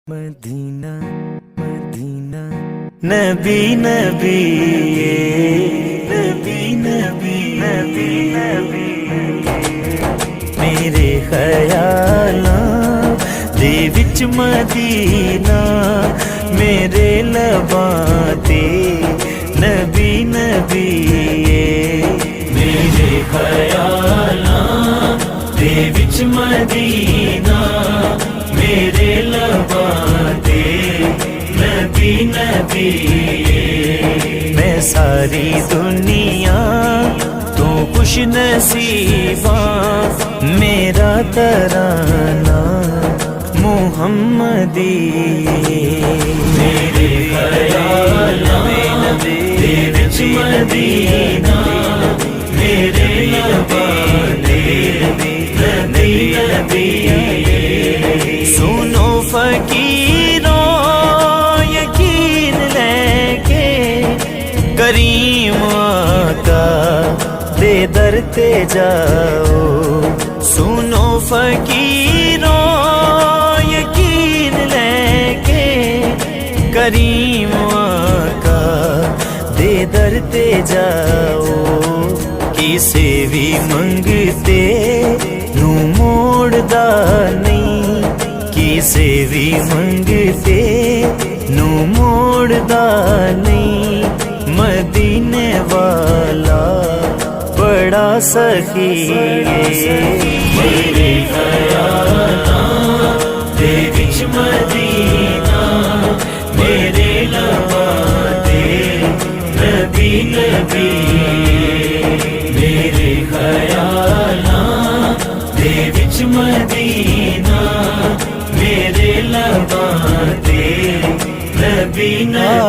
مدینہ مدینہ نبی نبی نبی نبی نبی نبی میرے خیالاں دے وچ مدینہ میرے لباں تے نبی نبی میرے خیالاں دے وچ مدینہ میرے لباں تے نبی نبی میں ساری دنیا تو خوش نصیباں میرا ترانہ محمدی میرے خیالاں دے وچ مدینہ میرے لباں تے نبی نبی سنو فقیروں یقین لے کے کریم آقا دے در تے جاؤ سنو فقیروں یقین لے کے کریم آقا دے در تے جاؤ کسے بھی منگتے نو موڑدا نہیں کسے بھی منگتے نو موڑدا نہیں مدینے والا بڑا سخی میرے خیالاں دے وچ مدینہ میرے لباں تے نبی نبی میرے خیالاں دے وچ مدینہ میرے لباں تے نبی نبی